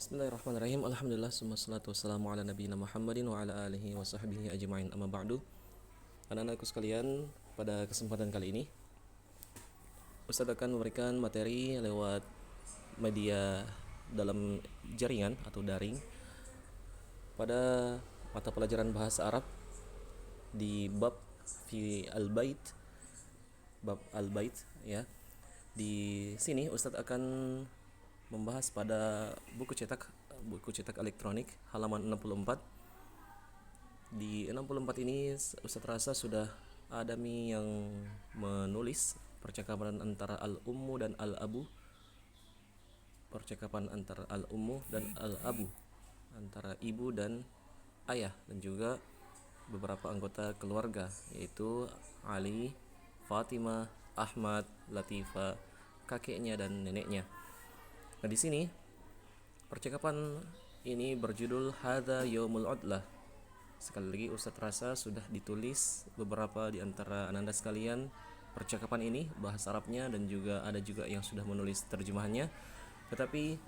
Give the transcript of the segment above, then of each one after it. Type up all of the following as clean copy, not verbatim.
Bismillahirrahmanirrahim. Alhamdulillah summa salatu wassalamu ala nabiyina Muhammadin wa ala alihi wa sahbihi ajma'in, amma ba'du. Anak-anakku sekalian, pada kesempatan kali ini Ustadz akan memberikan materi lewat media dalam jaringan atau daring pada mata pelajaran bahasa Arab di bab fi al-bait, bab al-bait ya. Di sini Ustadz akan membahas pada buku cetak elektronik halaman 64. Di 64 ini Ustadz rasa sudah ada yang menulis percakapan antara al-ummu dan al-abu, percakapan antara al-ummu dan al-abu, antara ibu dan ayah, dan juga beberapa anggota keluarga, yaitu Ali, Fatimah, Ahmad, Latifah, kakeknya dan neneknya. Nah, di sini percakapan ini berjudul Hadza Yaumul Udlah. Sekali lagi Ustadz rasa sudah ditulis beberapa di antara ananda sekalian percakapan ini, bahasa Arabnya, dan juga ada juga yang sudah menulis terjemahannya. Tetapi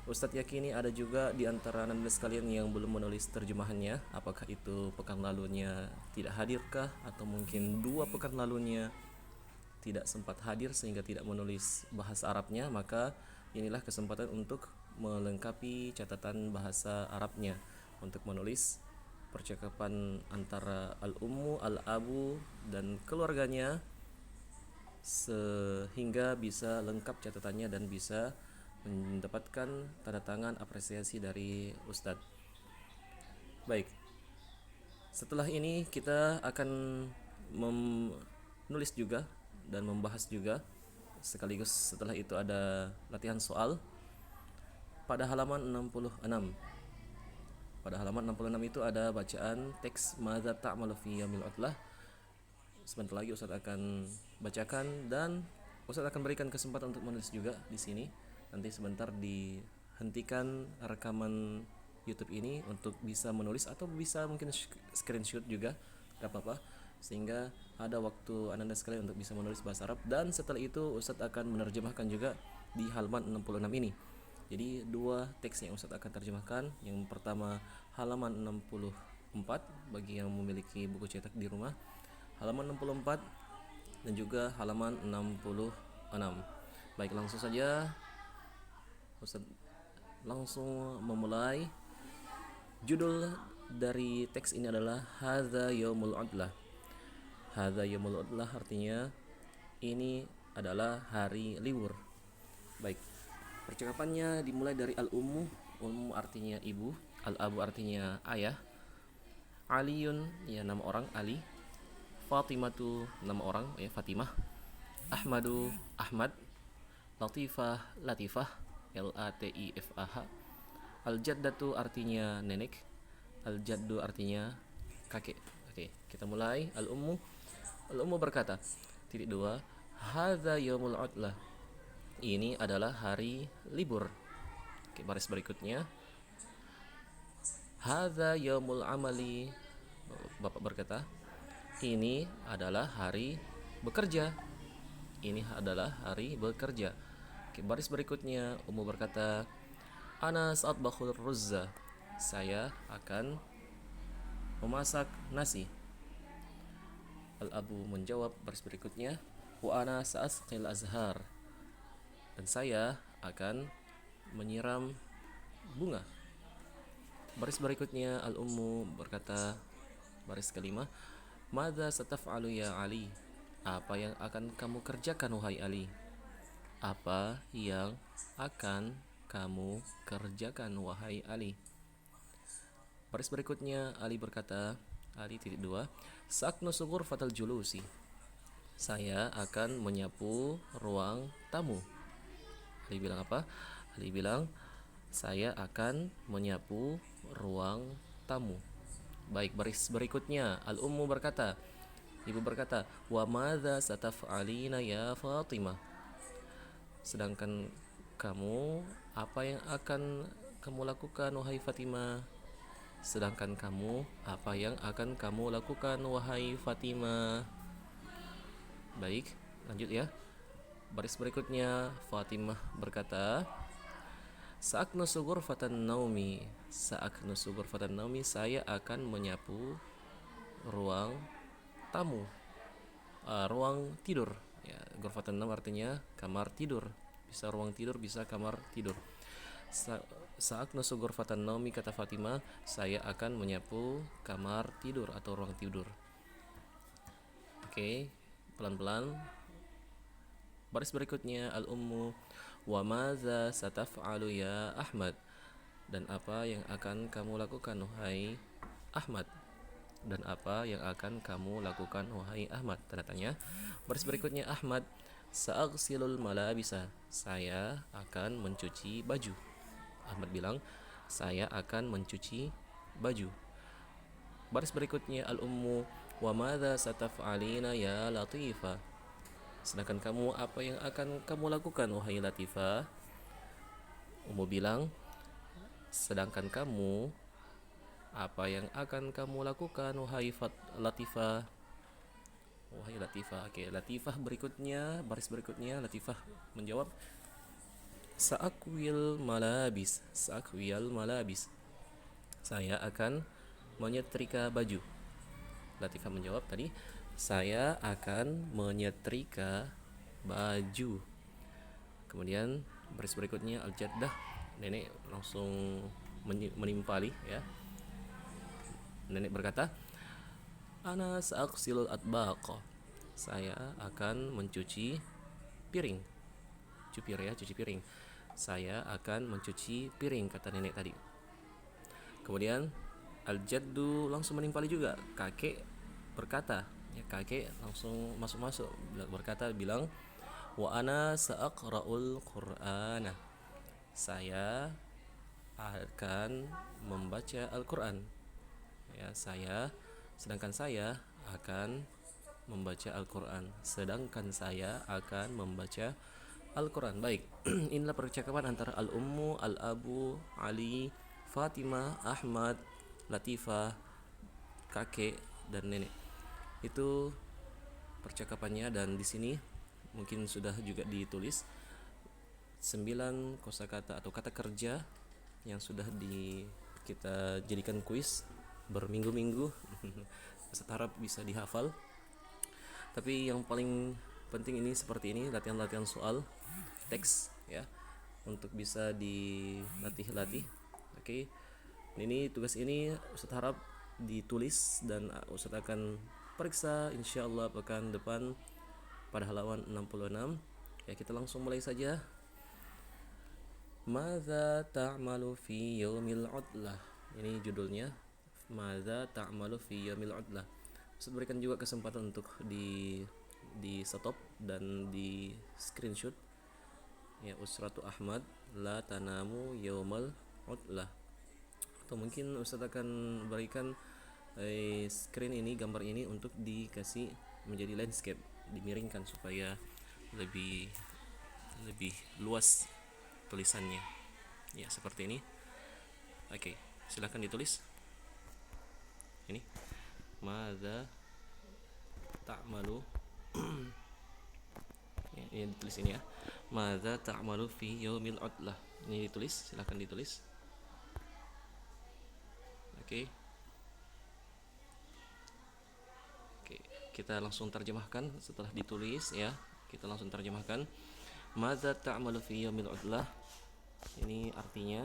Ustadz yakini ada juga di antara ananda sekalian yang belum menulis terjemahannya. Apakah itu pekan lalunya tidak hadirkah, atau mungkin 2 pekan lalunya tidak sempat hadir sehingga tidak menulis bahasa Arabnya? Maka inilah kesempatan untuk melengkapi catatan bahasa Arabnya untuk menulis percakapan antara al-ummu, al-abu, dan keluarganya, sehingga bisa lengkap catatannya dan bisa mendapatkan tanda tangan apresiasi dari Ustadz. Baik, setelah ini kita akan menulis juga dan membahas juga, sekaligus setelah itu ada latihan soal pada halaman 66. Pada halaman 66 itu ada bacaan teks madza ta'malu fi yaumil udlah. Sebentar lagi Ustadz akan bacakan dan Ustadz akan berikan kesempatan untuk menulis juga di sini. Nanti sebentar dihentikan rekaman YouTube ini untuk bisa menulis, atau bisa mungkin screenshot juga, gak apa-apa, sehingga ada waktu ananda sekalian untuk bisa menulis bahasa Arab. Dan setelah itu Ustadz akan menerjemahkan juga di halaman 66 ini. Jadi 2 teks yang Ustadz akan terjemahkan. Yang pertama halaman 64 bagi yang memiliki buku cetak di rumah, halaman 64 dan juga halaman 66. Baik, langsung saja Ustadz langsung memulai. Judul dari teks ini adalah Hadza Yaumul Udlah. Hadza Yaumul Udlah artinya ini adalah hari libur. Baik, percakapannya dimulai dari al-ummu. Ummu artinya ibu, al-abu artinya ayah, Aliun ya nama orang Ali, Fatimatu nama orang ya Fatimah, Ahmadu Ahmad, Latifah Latifah Latifah, Al-jaddatu artinya nenek, Al-jaddu artinya kakek. Oke, kita mulai. Al-ummu. Al-ummu berkata, titik 2, Hadza yaumul udlah. Ini adalah hari libur. Oke, baris berikutnya, Hadza yaumul amali. Bapak berkata, ini adalah hari bekerja. Ini adalah hari bekerja. Oke, baris berikutnya, Ummu berkata, Ana sa'atbakhul ruzza. Saya akan memasak nasi. Al-abu menjawab baris berikutnya, Wa ana sa'asqil azhar. Dan saya akan menyiram bunga. Baris berikutnya al-ummu berkata, baris kelima, Madza sataf'alu ya Ali? Apa yang akan kamu kerjakan wahai Ali? Apa yang akan kamu kerjakan wahai Ali? Baris berikutnya Ali berkata, Ali titik 2, Saknusu ghurfatal julusi. Saya akan menyapu ruang tamu. Ali bilang apa? Ali bilang, saya akan menyapu ruang tamu. Baik, baris berikutnya al-ummu berkata, ibu berkata, Wa madza sataf'alina ya Fatimah? Sedangkan kamu, apa yang akan kamu lakukan wahai Fatimah? Sedangkan kamu, apa yang akan kamu lakukan wahai Fatimah? Baik, lanjut ya. Baris berikutnya Fatimah berkata, Sa'aknusu ghurfatan naumi. Sa'aknusu ghurfatan naumi, saya akan menyapu ruang tamu, ruang tidur. Ya, ghurfatan naum artinya kamar tidur. Bisa ruang tidur, bisa kamar tidur. Sa'aknusu ghurfatan naumi, kata Fatimah, saya akan menyapu kamar tidur atau ruang tidur. Oke, pelan-pelan. Baris berikutnya al-ummu, wa madza sataf'alu ya Ahmad, dan apa yang akan kamu lakukan wahai Ahmad, dan apa yang akan kamu lakukan wahai Ahmad, tanda tanya. Baris berikutnya Ahmad, sa'agsilul malabisa, saya akan mencuci baju. Ahmad bilang, saya akan mencuci baju. Baris berikutnya al-ummu, wa madza sataf'alina ya Latifah, sedangkan kamu, apa yang akan kamu lakukan wahai Latifah? Ummu bilang, sedangkan kamu, apa yang akan kamu lakukan wahai Latifah? Wahai Latifah. Oke, Latifah berikutnya, baris berikutnya Latifah menjawab, sa'akwil malabis. Sa'akwil malabis, saya akan menyetrika baju. Latifah menjawab tadi, saya akan menyetrika baju. Kemudian baris berikutnya al-jaddah, nenek langsung menimpali ya. Nenek berkata, ana sa'aksilul atbaq, saya akan mencuci piring. Cupir ya, cuci piring. Saya akan mencuci piring, kata nenek tadi. Kemudian al-jaddu langsung menimpali juga. Kakek berkata, ya, kakek langsung masuk berkata, bilang, wa ana sa'aqra'ul qur'ana, saya akan membaca Al-Qur'an. Ya, sedangkan saya akan membaca Al-Qur'an. Sedangkan saya akan membaca Al-Qur'an. Baik. Inilah percakapan antara al-ummu, al-abu, Ali, Fatimah, Ahmad, Latifah, kakek dan nenek. Itu percakapannya, dan di sini mungkin sudah juga ditulis 9 kosakata atau kata kerja yang sudah kita jadikan kuis berminggu-minggu. Saya harap bisa dihafal. Tapi yang paling penting ini seperti ini, latihan-latihan soal teks ya, untuk bisa dilatih-latih. Oke. Ini tugas ini Ustaz harap ditulis, dan Ustaz akan periksa insyaallah pekan depan pada halaman 66. Ya, kita langsung mulai saja. Madza ta'malu fi yaumil udlah. Ini judulnya, Madza ta'malu fi yaumil udlah. Ustaz berikan juga kesempatan untuk di stop dan di screenshot. Ya, Usratu Ahmad la tanamu yaumal udlah. Atau mungkin Ustaz akan berikan screen ini, gambar ini untuk dikasih menjadi landscape, dimiringkan supaya lebih luas tulisannya. Ya, seperti ini. Oke, silakan ditulis. Ini madza ta'malu. Ya, ini ditulis ini ya. Madza ta'malu fi yaumil udlah. Ini ditulis, silakan ditulis. Oke. Oke, kita langsung terjemahkan setelah ditulis ya. Kita langsung terjemahkan. Madza ta'malu fi yaumil udlah. Ini artinya,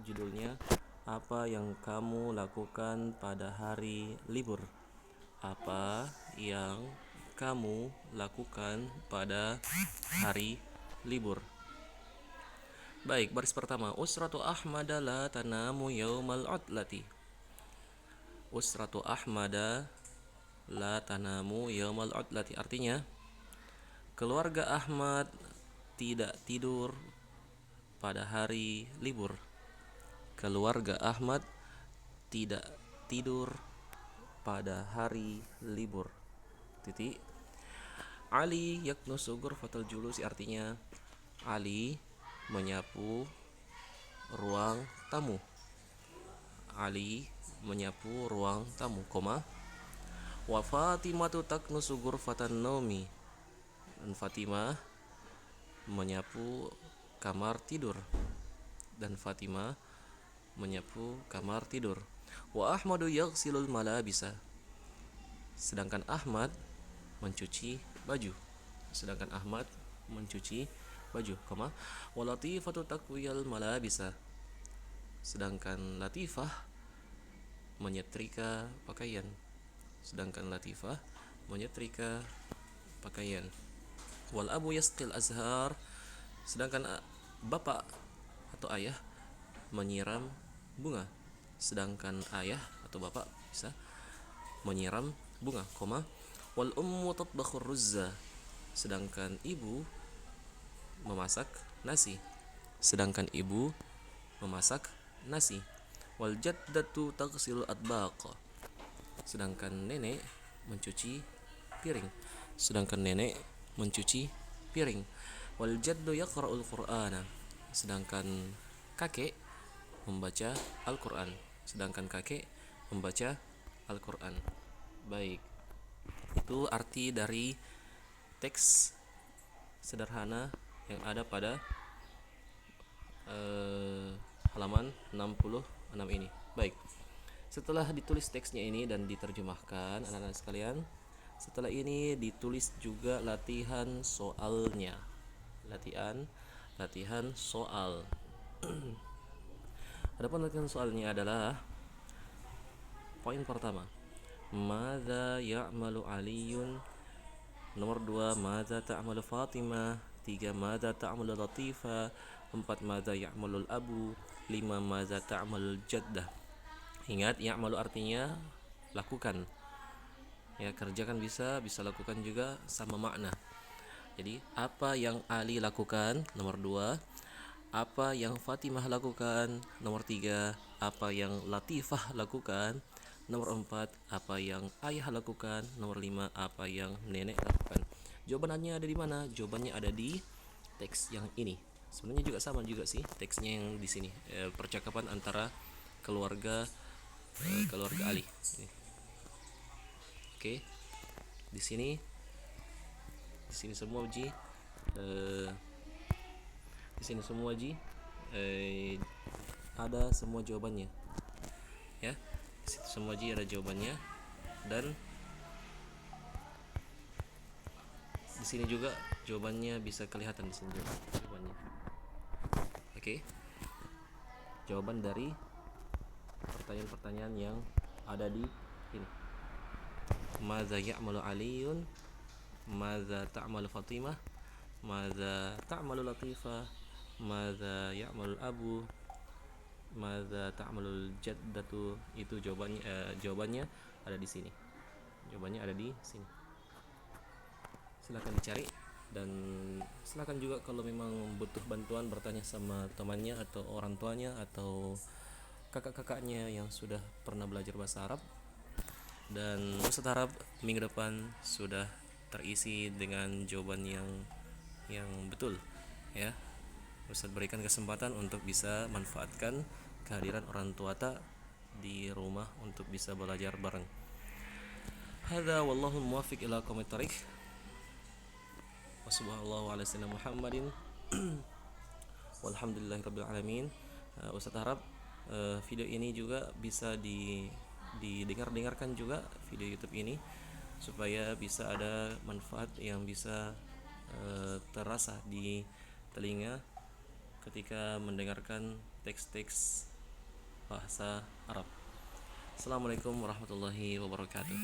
judulnya, apa yang kamu lakukan pada hari libur. Apa yang kamu lakukan pada hari libur. Baik, baris pertama, Usratu Ahmada la tanamu yaumal udlati. Usratu Ahmada la tanamu yaumal udlati, artinya keluarga Ahmad tidak tidur pada hari libur. Keluarga Ahmad tidak tidur pada hari libur. Titik. Ali yaknusu ghurfatal julusi, artinya Ali menyapu ruang tamu. Ali menyapu ruang tamu, koma. Wa Fatimatu taknusu ghurfatan naumi, dan Fatimah menyapu kamar tidur. dan Fatimah menyapu kamar tidur. Wa Ahmadu yaghsilul malabisa, sedangkan Ahmad mencuci baju. Sedangkan Ahmad mencuci baju, wa Latifatu takwiyal malabisa, sedangkan Latifah menyetrika pakaian. Sedangkan Latifah menyetrika pakaian. Wal abu yasqil azhar, sedangkan bapak atau ayah menyiram bunga. Sedangkan ayah atau bapak bisa menyiram bunga, wal ummu tatbakhur ruzza, sedangkan ibu memasak nasi. Sedangkan ibu memasak nasi. Wal jaddatu taghsilul atbaq, sedangkan nenek mencuci piring. Sedangkan nenek mencuci piring. Wal jaddu yaqra'ul qur'ana, sedangkan kakek membaca Al-Qur'an. Sedangkan kakek membaca Al-Qur'an. Baik, itu arti dari teks sederhana yang ada pada halaman 66 ini. Baik, setelah ditulis teksnya ini dan diterjemahkan anak-anak sekalian, setelah ini ditulis juga latihan soalnya. Latihan soal. Adapun latihan soalnya adalah poin pertama, madza ya'malu Aliyun. Nomor 2, madza ta'malu Fatimah. 3, madza ta'malu Latifah. 4, madza ya'malul abu. 5, madza ta'malul jaddah. Ingat, ya'malu artinya lakukan. Ya, kerjakan bisa lakukan juga, sama makna. Jadi, apa yang Ali lakukan? Nomor 2. Apa yang Fatimah lakukan? Nomor 3. Apa yang Latifah lakukan? Nomor 4, apa yang ayah lakukan? Nomor 5, apa yang nenek lakukan? Jawabannya ada di mana? Jawabannya ada di teks yang ini. Sebenarnya juga sama juga sih teksnya yang di sini. Percakapan antara keluarga Ali. Oke. Di sini semua Ji. Di sini semua Ji. Ada semua jawabannya. Ya. Semua Ji ada jawabannya, dan di sini juga jawabannya bisa kelihatan di sini jawabannya. Oke. Jawaban dari pertanyaan-pertanyaan yang ada di ini. Madza ya'malu Aliyun, madza ta'malu Fatimah, madza ta'malu Latifah, madza ya'malu abu, madza ta'malul jaddatu. Itu jawabannya ada di sini. Jawabannya ada di sini. Silakan dicari, dan silakan juga kalau memang butuh bantuan bertanya sama temannya atau orang tuanya atau kakak-kakaknya yang sudah pernah belajar bahasa Arab. Dan Ustaz harap minggu depan sudah terisi dengan jawaban yang betul, ya. Ustaz berikan kesempatan untuk bisa manfaatkan kehadiran orang tua di rumah untuk bisa belajar bareng. Hadza wallahu muwaffiq ila aqwamit thariq. Wassallallahu ala sayyidina Muhammadin walhamdulillahirabbil alamin. Ustaz harap video ini juga bisa didengarkan juga, video YouTube ini, supaya bisa ada manfaat yang bisa terasa di telinga ketika mendengarkan teks-teks bahasa Arab. Assalamualaikum warahmatullahi wabarakatuh.